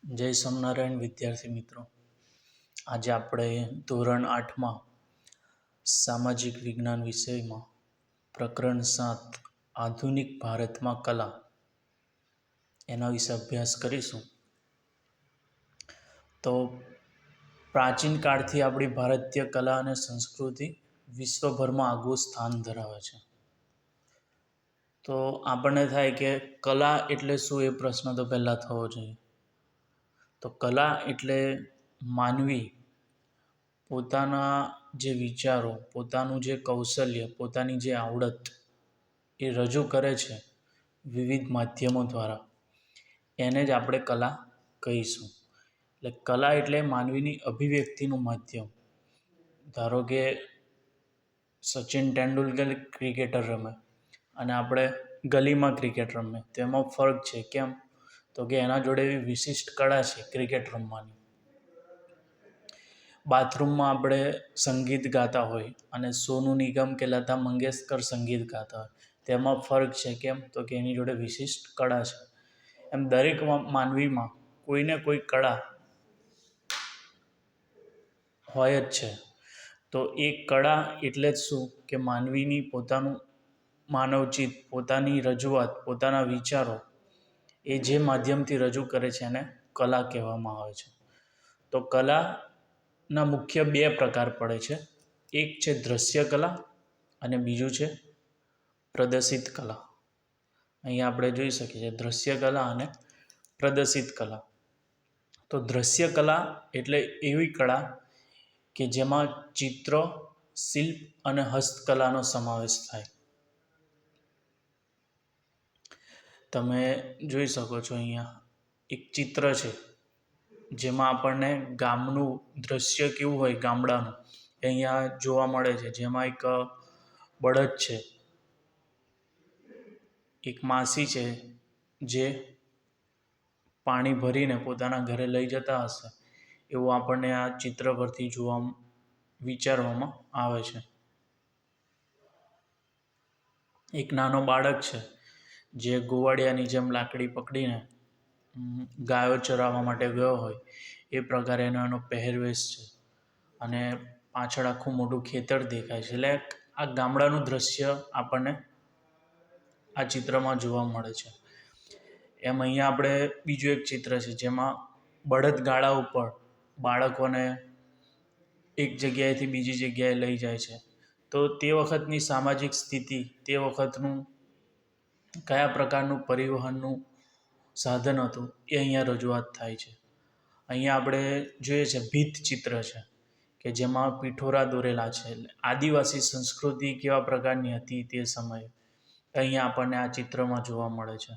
જય સ્વામિનારાયણ વિદ્યાર્થી મિત્રો. આજે આપણે ધોરણ 8માં સામાજિક વિજ્ઞાન વિષયમાં પ્રકરણ 7 આધુનિક ભારતમાં કલા એના વિશે અભ્યાસ કરીશું. તો પ્રાચીન કાળથી આપણી ભારતીય કલા અને સંસ્કૃતિ વિશ્વભરમાં આગવું સ્થાન ધરાવે છે. તો આપણને થાય કે કલા એટલે શું, એ પ્રશ્ન તો પહેલાં થવો જોઈએ. તો કલા એટલે માનવી પોતાના જે વિચારો, પોતાનું જે કૌશલ્ય, પોતાની જે આવડત એ રજૂ કરે છે વિવિધ માધ્યમો દ્વારા, એને જ આપણે કલા કહીશું. એટલે કલા એટલે માનવીની અભિવ્યક્તિનું માધ્યમ. ધારો કે સચિન તેંડુલકર ક્રિકેટર રમે અને આપણે ગલીમાં ક્રિકેટ રમે, તો એમાં ફરક છે. કેમ? તો કે એના જોડે એવી વિશિષ્ટ કળા છે ક્રિકેટ રમવાની. બાથરૂમમાં આપણે સંગીત ગાતા હોય અને સોનુ નિગમ કે લતા મંગેશકર સંગીત ગાતા હોય, તેમાં ફરક છે. કેમ? તો કે એની જોડે વિશિષ્ટ કળા છે. એમ દરેક માનવીમાં કોઈને કોઈ કળા હોય જ છે. તો એ કળા એટલે જ શું કે માનવીની પોતાનું માનવચિત્ત, પોતાની રજૂઆત, પોતાના વિચારો એ જે માધ્યમથી રજૂ કરે છે એને કલા કહેવામાં આવે છે. તો કલાના મુખ્ય બે પ્રકાર પડે છે. એક છે દ્રશ્ય કલા અને બીજું છે પ્રદર્શિત કલા. અહીંયા આપણે જોઈ શકીએ છીએ દ્રશ્ય કલા અને પ્રદર્શિત કલા. તો દ્રશ્ય કલા એટલે એવી કળા કે જેમાં ચિત્ર, શિલ્પ અને હસ્તકલાનો સમાવેશ થાય. તમે જોઈ શકો છો અહીંયા એક ચિત્ર છે જેમાં આપણને ગામનું દ્રશ્ય કેવું હોય ગામડાનું એ અહીંયા જોવા મળે છે. જેમાં એક બળદ છે, એક માસી છે જે પાણી ભરીને પોતાના ઘરે લઈ જતા હશે, એવું આપણને આ ચિત્ર પરથી વિચારવામાં આવે છે. એક નાનો બાળક છે જે ગોવાળિયાની જેમ લાકડી પકડીને ગાયો ચરાવવા માટે ગયો હોય એ પ્રકારે એનો પહેરવેશ છે અને પાછળ આખું મોટું ખેતર દેખાય છે. એટલે આ ગામડાનું દ્રશ્ય આપણને આ ચિત્રમાં જોવા મળે છે. એમ અહીંયા આપણે બીજું એક ચિત્ર છે જેમાં બળદગાડા ઉપર બાળકોને એક જગ્યાએથી બીજી જગ્યાએ લઈ જાય છે. તો તે વખતની સામાજિક સ્થિતિ, તે વખતનું કયા પ્રકારનું પરિવહનનું સાધન હતું એ અહીંયા રજૂઆત થાય છે. અહીંયા આપણે જોઈએ છે ભીત ચિત્ર છે કે જેમાં પીઠોરા દોરેલા છે. આદિવાસી સંસ્કૃતિ કેવા પ્રકારની હતી તે સમયે અહીંયા આપણને આ ચિત્રમાં જોવા મળે છે.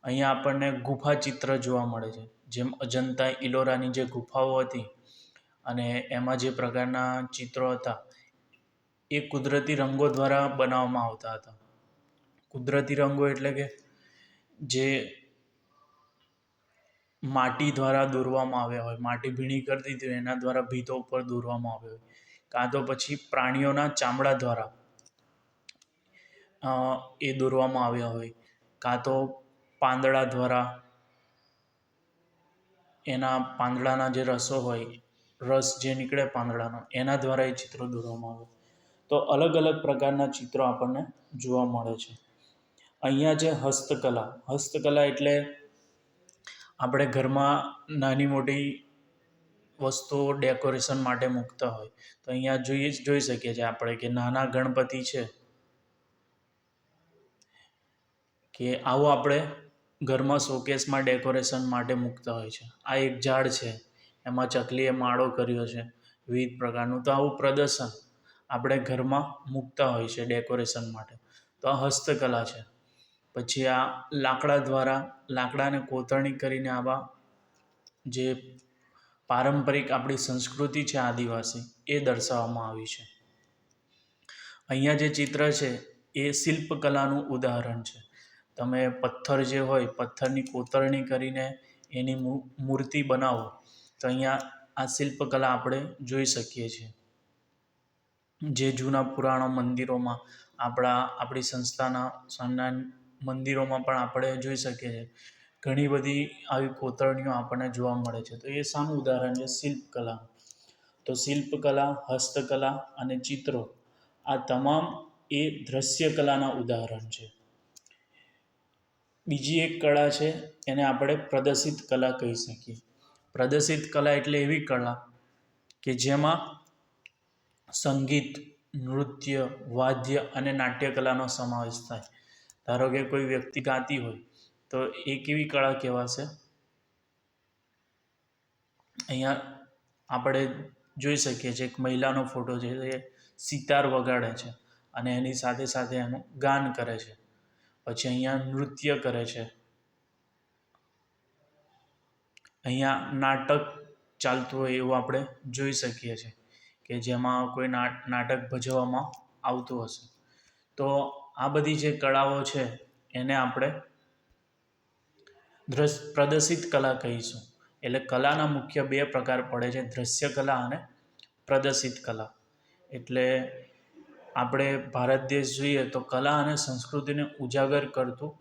અહીંયા આપણને ગુફા ચિત્ર જોવા મળે છે. જેમ અજંતા ઇલોરાની જે ગુફાઓ હતી અને એમાં જે પ્રકારના ચિત્રો હતા એ કુદરતી રંગો દ્વારા બનાવવામાં આવતા હતા. કુદરતી રંગો એટલે કે જે માટી દ્વારા દોરવામાં આવ્યા હોય, માટી ભીણી કરી દીધી હોય એના દ્વારા ભીતો ઉપર દોરવામાં આવ્યો હોય, કાં તો પછી પ્રાણીઓના ચામડા દ્વારા એ દોરવામાં આવ્યા હોય, કાં તો પાંદડા દ્વારા એના પાંદડાના જે રસો હોય, રસ જે નીકળે પાંદડાનો, એના દ્વારા એ ચિત્રો દોરવામાં આવે. તો અલગ અલગ પ્રકારના ચિત્રો આપણને જોવા મળે છે. અહીંયા જે હસ્તકલા એટલે આપણે ઘરમાં નાની મોટી વસ્તુઓ ડેકોરેશન માટે મૂકતા હોય, તો અહીંયા જોઈ શકીએ છીએ આપણે કે નાના ગણપતિ છે કે આવું આપણે ઘરમાં શોકેસમાં ડેકોરેશન માટે મૂકતા હોય છે. આ એક ઝાડ છે, એમાં ચકલીએ માળો કર્યો છે વિવિધ પ્રકારનું. તો આવું પ્રદર્શન આપણે ઘરમાં મૂકતા હોય છે ડેકોરેશન માટે. તો આ હસ્તકલા છે. પછી આ લાકડાને કોતરણી કરીને આવા જે પારંપરિક આપણી સંસ્કૃતિ છે આદિવાસી એ દર્શાવવામાં આવી છે. અહીંયા જે ચિત્ર છે એ શિલ્પકલાનું ઉદાહરણ છે. તમે પથ્થર જે હોય, પથ્થરની કોતરણી કરીને એની મૂર્તિ બનાવો, તો અહીંયા આ શિલ્પકલા આપણે જોઈ શકીએ છીએ. જે જૂના પુરાણો મંદિરોમાં આપણી સંસ્થાના મંદિરોમાં પણ આપણે જોઈ શકીએ છીએ ઘણી બધી આવી કોતરણીઓ આપણને જોવા મળે છે. તો એ શાનું ઉદાહરણ છે? શિલ્પકલા. તો શિલ્પકલા, હસ્તકલા અને ચિત્રો આ તમામ એ દ્રશ્ય કલાના ઉદાહરણ છે. બીજી એક કળા છે, એને આપણે પ્રદર્શિત કલા કહી શકીએ. પ્રદર્શિત કલા એટલે એવી કળા કે જેમાં સંગીત, નૃત્ય, વાદ્ય અને નાટ્ય કલાનો સમાવેશ થાય. ધારો કે કોઈ વ્યક્તિ ગાતી હોય તો એ કેવી કળા કહેવાશે? અહીંયા આપણે જોઈ શકીએ છીએ એક મહિલાનો ફોટો છે, એ સિતાર વગાડે છે અને એની સાથે સાથે એનું ગાન કરે છે. પછી અહીંયા નૃત્ય કરે છે. અહીંયા નાટક ચાલતું હોય એવું આપણે જોઈ શકીએ છીએ કે જેમાં કોઈ નાટક ભજવવામાં આવતું હશે. તો આ બધી જે કળાઓ છે એને આપણે પ્રદર્શિત કલા કહીશું. એટલે કલાના મુખ્ય બે પ્રકાર પડે છે, દ્રશ્ય કલા અને પ્રદર્શિત કલા. એટલે આપણે ભારત દેશ જોઈએ તો કલા અને સંસ્કૃતિને ઉજાગર કરતું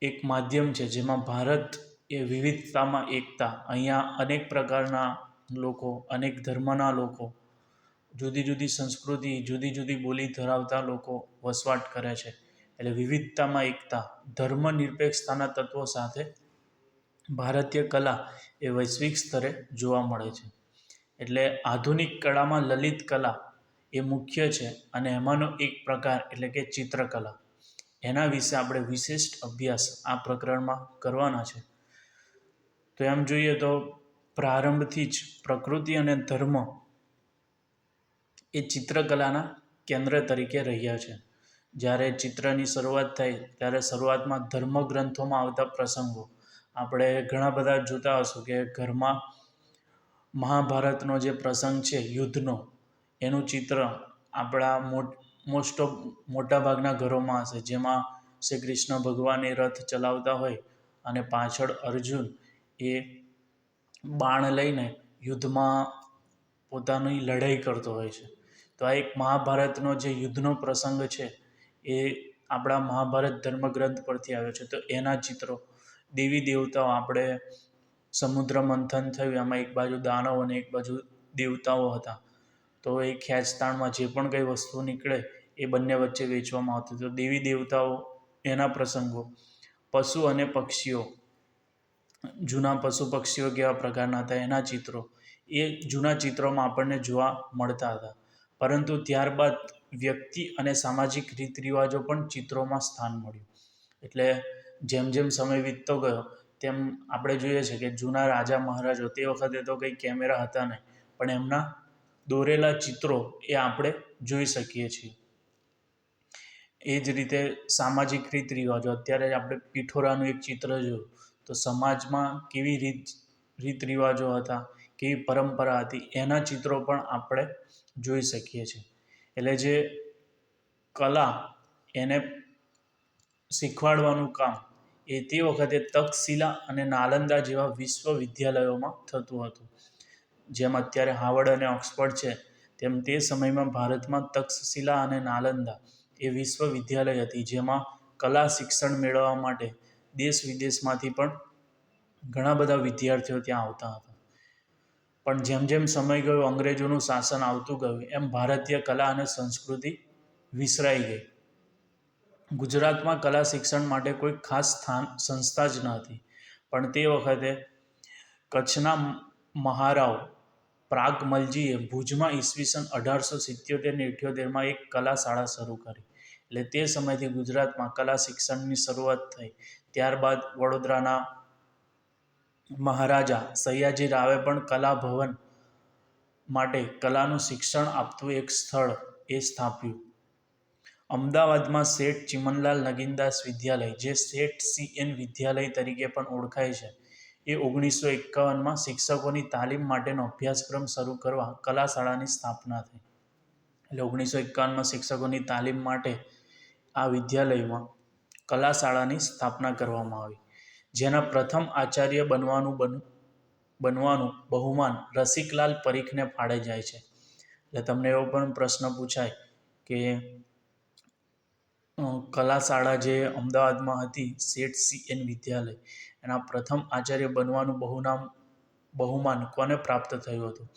એક માધ્યમ છે, જેમાં ભારત એ વિવિધતામાં એકતા. અહીંયા અનેક પ્રકારના લોકો, અનેક ધર્મના લોકો, જુદી જુદી સંસ્કૃતિ, જુદી જુદી બોલી ધરાવતા લોકો વસવાટ કરે છે. એટલે વિવિધતામાં એકતા, ધર્મનિરપેક્ષતાના તત્વો સાથે ભારતીય કલા એ વૈશ્વિક સ્તરે જોવા મળે છે. એટલે આધુનિક કળામાં લલિત કલા એ મુખ્ય છે અને એમાંનો એક પ્રકાર એટલે કે ચિત્રકલા. એના વિશે આપણે વિશિષ્ટ અભ્યાસ આ પ્રકરણમાં કરવાના છે. તો એમ જોઈએ તો પ્રારંભથી જ પ્રકૃતિ અને ધર્મ એ ચિત્રકલાના કેન્દ્ર તરીકે રહ્યા છે. જ્યારે ચિત્રની શરૂઆત થઈ ત્યારે શરૂઆતમાં ધર્મગ્રંથોમાં આવતા પ્રસંગો આપણે ઘણા બધા જોતા હશું કે ઘરમાં મહાભારતનો જે પ્રસંગ છે યુદ્ધનો, એનું ચિત્ર આપણા મોટાભાગના ઘરોમાં હશે, જેમાં શ્રી કૃષ્ણ ભગવાન એ રથ ચલાવતા હોય અને પાછળ અર્જુન એ બાણ લઈને યુદ્ધમાં પોતાની લડાઈ કરતો હોય છે. તો આ એક મહાભારતનો જે યુદ્ધનો પ્રસંગ છે એ આપણા મહાભારત ધર્મગ્રંથ પરથી આવ્યો છે. તો એના ચિત્રો, દેવી દેવતાઓ, આપણે સમુદ્ર મંથન થયું એમાં એક બાજુ દાનવ અને એક બાજુ દેવતાઓ હતા. તો એ ખેંચતાણમાં જે પણ કંઈ વસ્તુ નીકળે એ બંને વચ્ચે વેચવામાં આવતું. તો દેવી દેવતાઓ, એના પ્રસંગો, પશુ અને પક્ષીઓ, જૂના પશુ પક્ષીઓ કેવા પ્રકારના હતા એના ચિત્રો એ જૂના ચિત્રોમાં આપણને જોવા મળતા હતા. પરંતુ ત્યારબાદ વ્યક્તિ અને સામાજિક રીત રિવાજો પણ ચિત્રોમાં સ્થાન મળ્યું. એટલે જેમ જેમ સમય વીતતો ગયો તેમ આપણે જોઈએ છે કે જૂના રાજા મહારાજો, તે વખતે તો કંઈ કેમેરા હતા નહીં, પણ એમના દોરેલા ચિત્રો એ આપણે જોઈ શકીએ છીએ. એ જ રીતે સામાજિક રીત રિવાજો, અત્યારે આપણે પિઠોરાનું એક ચિત્ર જોયું તો સમાજમાં કેવી રીત રિવાજો હતા, કેવી પરંપરા હતી, એના ચિત્રો પણ આપણે જોઈ શકીએ છીએ. એટલે જે કલા એને શીખવાડવાનું કામ એ તે વખતે તક્ષશિલા અને નાલંદા જેવા વિશ્વવિદ્યાલયોમાં થતું હતું. જેમ અત્યારે હાવર્ડ અને ઓક્સફર્ડ છે, તેમ તે સમયમાં ભારતમાં તક્ષશિલા અને નાલંદા એ વિશ્વવિદ્યાલય હતી, જેમાં કલા શિક્ષણ મેળવવા માટે દેશ વિદેશમાંથી પણ ઘણા બધા વિદ્યાર્થીઓ ત્યાં આવતા હતા. પણ જેમ જેમ સમય ગયો, અંગ્રેજોનું શાસન આવતું ગયું, એમ ભારતીય કલા અને સંસ્કૃતિ વિસરાઈ ગઈ. ગુજરાતમાં કલા શિક્ષણ માટે કોઈ ખાસ સંસ્થા જ ન હતી. પણ તે વખતે કચ્છના મહારાવ પ્રાગમલજીએ ભુજમાં ઈસવીસન 1877-78માં એક કલા શાળા શરૂ કરી. એટલે તે સમયથી ગુજરાતમાં કલા શિક્ષણની શરૂઆત થઈ. ત્યારબાદ વડોદરાના મહારાજા સયાજી રાવે પણ કલા ભવન માટે કલાનું શિક્ષણ આપતું એક સ્થળ એ સ્થાપ્યું. અમદાવાદમાં શેઠ ચિમનલાલ નગીનદાસ વિદ્યાલય, જે શેઠ CN વિદ્યાલય તરીકે પણ ઓળખાય છે, એ 1951માં શિક્ષકોની તાલીમ માટેનો અભ્યાસક્રમ શરૂ કરવા કલા શાળાની સ્થાપના થઈ. એટલે 1951માં શિક્ષકોની તાલીમ માટે આ વિદ્યાલયમાં કલા શાળાની સ્થાપના કરવામાં આવી, જેના પ્રથમ આચાર્ય બનવાનું બહુમાન રસિકલાલ પરીખને ફાળે જાય છે. એટલે તમને એવો પણ પ્રશ્ન પૂછાય કે કલા શાળા જે અમદાવાદમાં હતી, શેઠ CN વિદ્યાલય, એના પ્રથમ આચાર્ય બનવાનું બહુમાન કોને પ્રાપ્ત થયું હતું?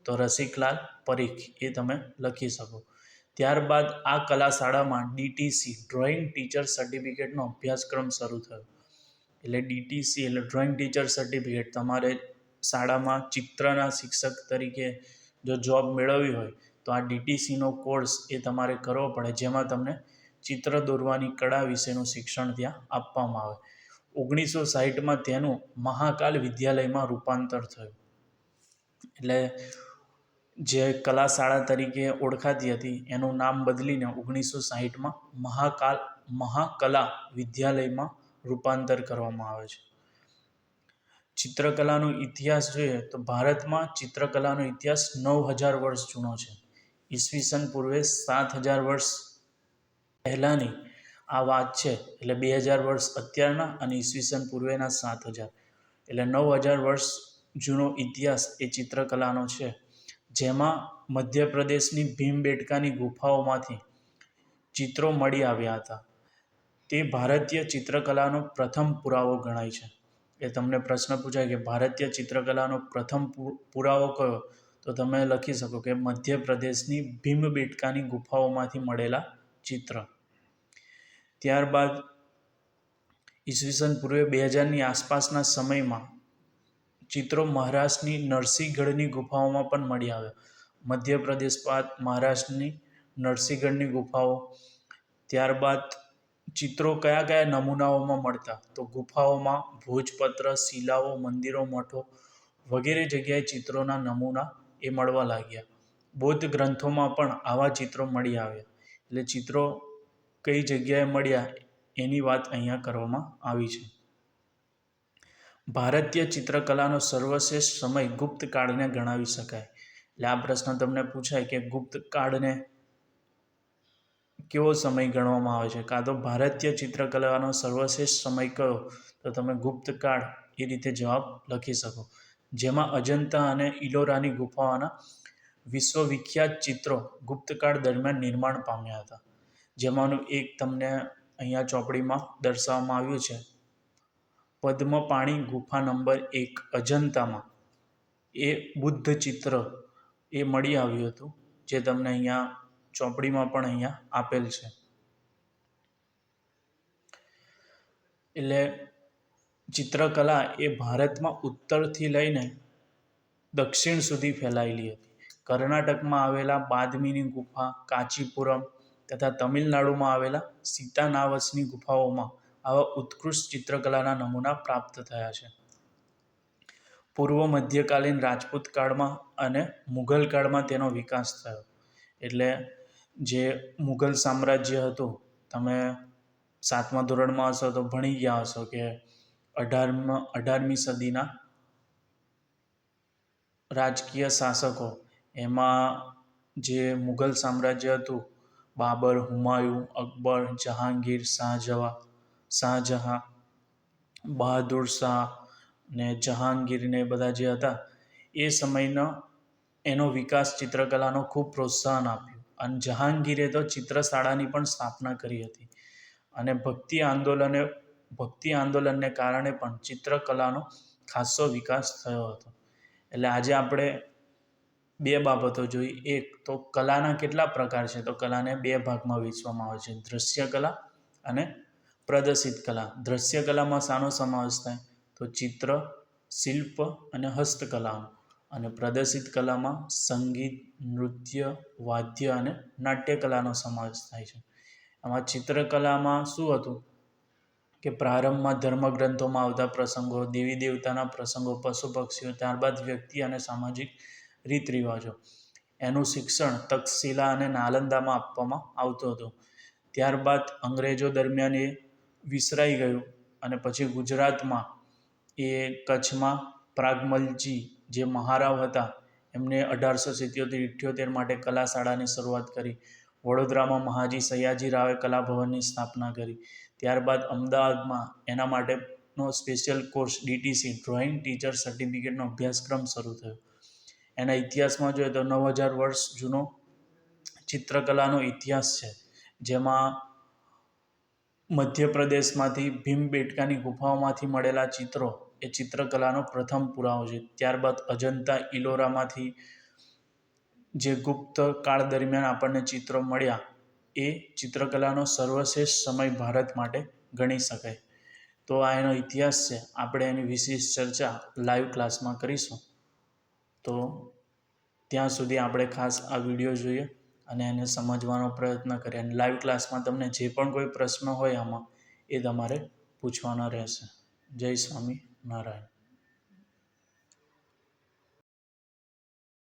તો રસિકલાલ પરીખ, એ તમે લખી શકો. ત્યારબાદ આ કલા શાળામાં DTC ડ્રોઈંગ ટીચર સર્ટિફિકેટનો અભ્યાસક્રમ શરૂ થયો. એટલે DTC એટલે ડ્રોઈંગ ટીચર સર્ટિફિકેટ. તમારે શાળામાં ચિત્રના શિક્ષક તરીકે જો જોબ મેળવવી હોય તો આ DTCનો કોર્સ એ તમારે કરવો પડે, જેમાં તમને ચિત્ર દોરવાની કળા વિશેનું શિક્ષણ ત્યાં આપવામાં આવે. 1960માં તેનું મહાકાલ વિદ્યાલયમાં રૂપાંતર થયું. એટલે જે કલા શાળા તરીકે ઓળખાતી હતી એનું નામ બદલીને 1960માં મહાકલા વિદ્યાલયમાં રૂપાંતર કરવામાં આવે છે. ચિત્રકલાનો ઇતિહાસ જોઈએ તો ભારતમાં ચિત્રકલાનો ઇતિહાસ 9000 વર્ષ જૂનો છે. ઈસવીસન પૂર્વે 7000 વર્ષ પહેલાંની આ વાત છે. એટલે 2000 વર્ષ અત્યારના અને ઈસવીસન પૂર્વેના 7000, એટલે 9000 વર્ષ જૂનો ઇતિહાસ એ ચિત્રકલાનો છે. જેમાં મધ્યપ્રદેશની ભીમબેટકાની ગુફાઓમાંથી ચિત્રો મળી આવ્યા હતા. તે ભારતીય ચિત્રકલાનો પ્રથમ પુરાવો ગણાય છે. એ તમને પ્રશ્ન પૂછાય કે ભારતીય ચિત્રકલાનો પ્રથમ પુરાવો કયો, તો તમે લખી શકો કે મધ્યપ્રદેશની ભીમબેટકાની ગુફાઓમાંથી મળેલા ચિત્ર. ત્યારબાદ ઈસવીસન પૂર્વે 2000ની આસપાસના સમયમાં ચિત્રો મહારાષ્ટ્રની નરસિંહગઢની ગુફાઓમાં પણ મળી આવ્યા. મધ્યપ્રદેશ બાદ મહારાષ્ટ્રની નરસિંહગઢની ગુફાઓ. ત્યારબાદ ચિત્રો કયા કયા નમૂનાઓમાં મળતા, તો ગુફાઓમાં, ભોજપત્ર, શિલાઓ, મંદિરો, મઠો વગેરે જગ્યાએ ચિત્રોના નમૂના એ મળવા લાગ્યા. બૌદ્ધ ગ્રંથોમાં પણ આવા ચિત્રો મળી આવ્યા. એટલે ચિત્રો કઈ જગ્યાએ મળ્યા એની વાત અહીંયા કરવામાં આવી છે. ભારતીય ચિત્રકલાનો સર્વશ્રેષ્ઠ સમય ગુપ્ત કાળને ગણાવી શકાય. એટલે આ પ્રશ્ન તમને પૂછાય કે ગુપ્ત કાળને કેવો સમય ગણવામાં આવે છે, કાં તો ભારતીય ચિત્રકલાનો સર્વશ્રેષ્ઠ સમય કયો, તો તમે ગુપ્ત કાળ એ રીતે જવાબ લખી શકો. જેમાં અજંતા અને ઇલોરાની ગુફાઓના વિશ્વવિખ્યાત ચિત્રો ગુપ્તકાળ દરમિયાન નિર્માણ પામ્યા હતા. જેમાંનું એક તમને અહીંયા ચોપડીમાં દર્શાવવામાં આવ્યું છે. પદ્મપાણી ગુફા નંબર 1 અજંતામાં એ બુદ્ધ ચિત્ર એ મળી આવ્યું હતું, જે તમને અહીંયા ચોપડીમાં પણ અહીંયા આપેલ છે. એટલે ચિત્રકલા એ ભારતમાં ઉત્તરથી લઈને દક્ષિણ સુધી ફેલાયેલી હતી. કર્ણાટકમાં આવેલા બાદમીની ગુફા, કાંચીપુરમ તથા તમિલનાડુમાં આવેલા સીતાનાવસની ગુફાઓમાં આવા ઉત્કૃષ્ટ ચિત્રકલાના નમૂના પ્રાપ્ત થયા છે. પૂર્વ મધ્યકાલીન રાજપૂત કાળમાં અને મુઘલ કાળમાં તેનો વિકાસ થયો. એટલે જે મુઘલ સામ્રાજ્ય હતું, તમે 7મા ધોરણમાં હશો તો ભણી ગયા હશો કે 18મી સદીના રાજકીય શાસકો, એમાં જે મુઘલ સામ્રાજ્ય હતું, બાબર, હુમાયુન, અકબર, જહાંગીર, શાહજહાં, બહાદુર શાહ ને જહાંગીર ને બધા જે હતા, એ સમયનો એનો વિકાસ ચિત્રકલાનો ખૂબ પ્રોત્સાહન આપ્યું. અને જહાંગીરે તો ચિત્રશાળાની પણ સ્થાપના કરી હતી. અને ભક્તિ આંદોલનને કારણે પણ ચિત્રકલાનો ખાસો વિકાસ થયો હતો. એટલે આજે આપણે બે બાબતો જોઈ. એક તો કલાના કેટલા પ્રકાર છે, તો કલાને બે ભાગમાં વહેંચવામાં આવે છે, દ્રશ્ય કલા અને પ્રદર્શિત કલા. દ્રશ્ય કલામાં શાનો સમાવેશ થાય, તો ચિત્ર, શિલ્પ અને હસ્તકલાનો. અને પ્રદર્શિત કલામાં સંગીત, નૃત્ય, વાદ્ય અને નાટ્યકલાનો સમાવેશ થાય છે. આમાં ચિત્રકલામાં શું હતું કે પ્રારંભમાં ધર્મગ્રંથોમાં આવતા પ્રસંગો, દેવી દેવતાના પ્રસંગો, પશુ પક્ષીઓ, ત્યારબાદ વ્યક્તિ અને સામાજિક રીત રિવાજો, એનું શિક્ષણ તક્ષશિલા અને નાલંદામાં આપવામાં આવતું હતું. ત્યારબાદ અંગ્રેજો દરમિયાન એ વિસરાઈ ગયું અને પછી ગુજરાતમાં એ કચ્છમાં પ્રાગમલજી જે મહારાવ હતા, એમને 1877-78 માટે કલા શાળાની શરૂઆત કરી. વડોદરામાં મહાજી સયાજી રાવે કલાભવનની સ્થાપના કરી. ત્યારબાદ અમદાવાદમાં એના માટેનો special course DTC drawing teacher સર્ટિફિકેટનો અભ્યાસક્રમ શરૂ થયો. એના ઇતિહાસમાં જોઈએ તો 9000 વર્ષ જૂનો ચિત્રકલાનો ઇતિહાસ છે, જેમાં મધ્યપ્રદેશમાંથી ભીમબેટકાની ગુફાઓમાંથી મળેલા ચિત્રો એ ચિત્રકલાનો પ્રથમ પુરાવો છે. ત્યારબાદ અજંતા ઇલોરામાંથી જે ગુપ્ત કાળ દરમિયાન આપણને ચિત્રો મળ્યા એ ચિત્રકલાનો સર્વશ્રેષ્ઠ સમય ભારત માટે ગણી શકાય. તો આ એનો ઇતિહાસ છે. આપણે એની વિશેષ ચર્ચા લાઈવ ક્લાસમાં કરીશું. તો ત્યાં સુધી આપણે ખાસ આ વિડીયો જોઈએ અને એને સમજવાનો પ્રયત્ન કરીએ. અને લાઈવ ક્લાસમાં તમને જે પણ કોઈ પ્રશ્ન હોય આમાં એ તમારે પૂછવાના રહેશે. જય સ્વામિનારાયણ.